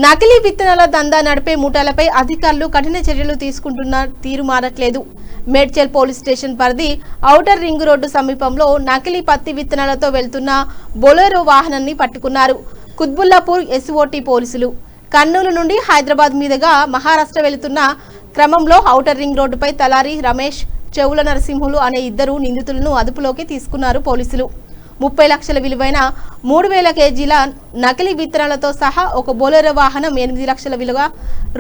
నకిలీ విత్తనాల దందా నడిపే ముఠాలపై అధికారులు కఠిన చర్యలు తీసుకుంటున్న తీరు మారట్లేదు. మేడ్చల్ పోలీస్ స్టేషన్ పరిధి ఔటర్ రింగ్ రోడ్డు సమీపంలో నకిలీ పత్తి విత్తనాలతో వెళ్తున్న బొలెరో వాహనాన్ని పట్టుకున్నారు కుత్బుల్లాపూర్ ఎస్ఓటీ పోలీసులు. కర్నూలు నుండి హైదరాబాద్ మీదుగా మహారాష్ట్ర వెళుతున్న క్రమంలో ఔటర్ రింగ్ రోడ్డుపై తలారి రమేష్, చెవుల నరసింహులు అనే ఇద్దరు నిందితులను అదుపులోకి తీసుకున్నారు పోలీసులు. 30 లక్షల విలువైన 3000 కేజీల నకిలీ విత్తనాలతో సహా ఒక బొలెరో వాహనం, 8 లక్షల విలువ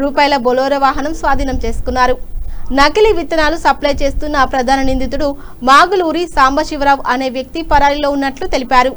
రూపాయల బొలెరో వాహనం స్వాధీనం చేసుకున్నారు. నకిలీ విత్తనాలు సప్లై చేస్తున్న ప్రధాన నిందితుడు మాగులూరి సాంబశివరావు అనే వ్యక్తి పరారీలో ఉన్నట్లు తెలిపారు.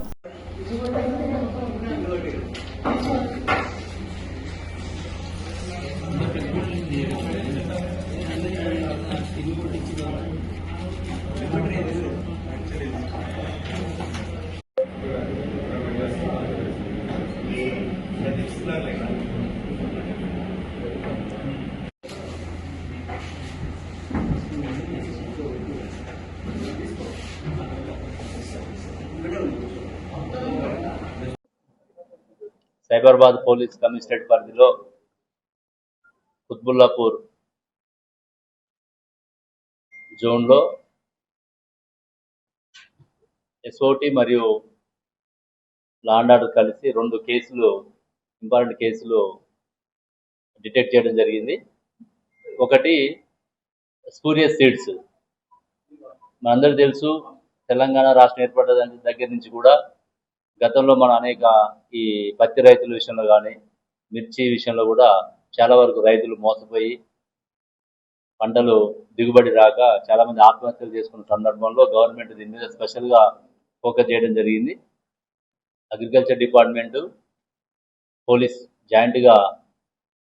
సైబరాబాద్ పోలీస్ కమిషనరేట్ పరిధిలో కుత్బుల్లాపూర్ జోన్లో ఎస్ఓటీ మరియు లాండ్ ఆర్డర్ కలిసి 2 కేసులు, ఇంపార్టెంట్ కేసులు డిటెక్ట్ చేయడం జరిగింది. ఒకటి స్పూరియస్ సీడ్స్. మనందరికీ తెలుసు, తెలంగాణ రాష్ట్రం ఏర్పడ్డ దగ్గర నుంచి కూడా గతంలో మన అనేక ఈ పత్తి రైతుల విషయంలో కానీ, మిర్చి విషయంలో కూడా చాలా వరకు రైతులు మోసపోయి పంటలు దిగుబడి రాక చాలామంది ఆత్మహత్యలు చేసుకున్న సందర్భంలో గవర్నమెంట్ దీని మీద స్పెషల్గా ఫోకస్ చేయడం జరిగింది. అగ్రికల్చర్ డిపార్ట్మెంటు, పోలీస్ జాయింట్గా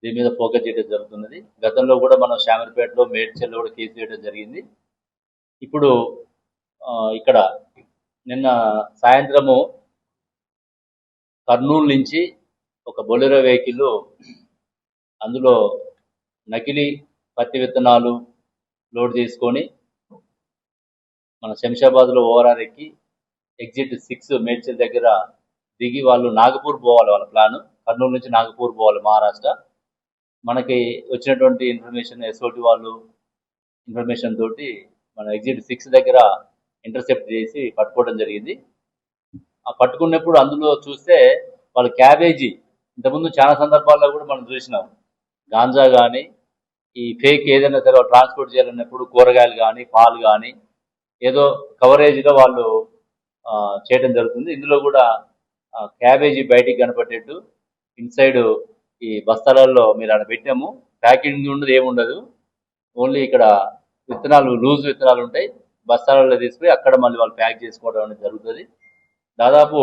దీని మీద ఫోకస్ చేయడం జరుగుతున్నది. గతంలో కూడా మనం శామర్పేటలో, మేడ్చల్లో కూడా కేసు చేయడం జరిగింది. ఇప్పుడు ఇక్కడ నిన్న సాయంత్రము కర్నూలు నుంచి ఒక బొలెరో వెహికల్, అందులో నకిలీ పత్తి విత్తనాలు లోడ్ చేసుకొని మన శంషాబాద్లో ఓవరాల్ ఎక్కి ఎగ్జిట్ 6 మేడ్చల్ దగ్గర దిగి వాళ్ళు నాగపూర్ పోవాలి. వాళ్ళ ప్లాన్ కర్నూలు నుంచి నాగపూర్ పోవాలి, మహారాష్ట్ర. మనకి వచ్చినటువంటి ఇన్ఫర్మేషన్, ఎస్ఓటి వాళ్ళు ఇన్ఫర్మేషన్ తోటి మన ఎగ్జిట్ 6 దగ్గర ఇంటర్సెప్ట్ చేసి పట్టుకోవడం జరిగింది. ఆ పట్టుకున్నప్పుడు అందులో చూస్తే వాళ్ళు క్యాబేజీ, ఇంతకుముందు చాలా సందర్భాల్లో కూడా మనం చూసినాం, గాంజా కానీ ఈ ఫేక్ ఏదైనా సరే ట్రాన్స్పోర్ట్ చేయాలన్నప్పుడు కూరగాయలు కానీ, పాలు కానీ ఏదో కవరేజ్లో వాళ్ళు చేయడం జరుగుతుంది. ఇందులో కూడా క్యాబేజీ బయటికి కనపడేట్టు ఇన్సైడ్ ఈ బస్తాలలో మీరు అక్కడ పెట్టాము. ప్యాకింగ్ ఉండదు, ఏముండదు. ఓన్లీ ఇక్కడ విత్తనాలు, లూజ్ విత్తనాలు ఉంటాయి. బస్తాలలో తీసుకుని అక్కడ మళ్ళీ వాళ్ళు ప్యాక్ చేసుకోవడం అనేది జరుగుతుంది. దాదాపు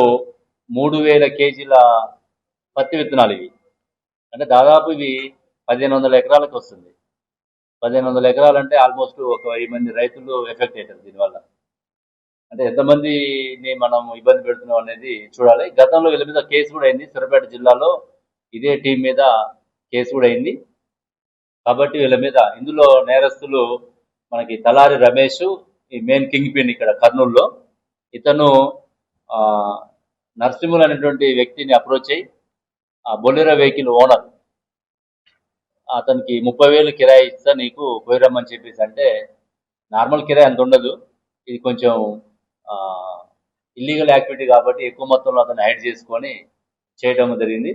3000 కేజీల పత్తి విత్తనాలు ఇవి. అంటే దాదాపు ఇవి 1500 ఎకరాలకు వస్తుంది. 1500 ఎకరాలు అంటే ఆల్మోస్ట్ ఒక 1000 మంది రైతులు ఎఫెక్ట్ అవుతారు దీనివల్ల. అంటే ఎంతమందిని మనం ఇబ్బంది పెడుతున్నాం అనేది చూడాలి. గతంలో వీళ్ళ మీద కేసు కూడా అయింది. సూర్యాపేట జిల్లాలో ఇదే టీం మీద కేసు కూడా అయింది. కాబట్టి వీళ్ళ మీద, ఇందులో నేరస్తులు మనకి తలారి రమేష్, ఈ మెయిన్ కింగ్ పిన్ ఇక్కడ కర్నూలులో. ఇతను నరసింహులు అనేటువంటి వ్యక్తిని అప్రోచ్ అయ్యి ఆ బొలెరో వెహికల్ ఓనర్ అతనికి 30,000 కిరాయి ఇస్తా నీకు పోయిరమ్మని చెప్పేసి అంటే, నార్మల్ కిరాయి అంత ఉండదు, ఇది కొంచెం ఇల్లీగల్ యాక్టివిటీ కాబట్టి ఎక్కువ మొత్తంలో అతను హైడ్ చేసుకొని చేయడం జరిగింది.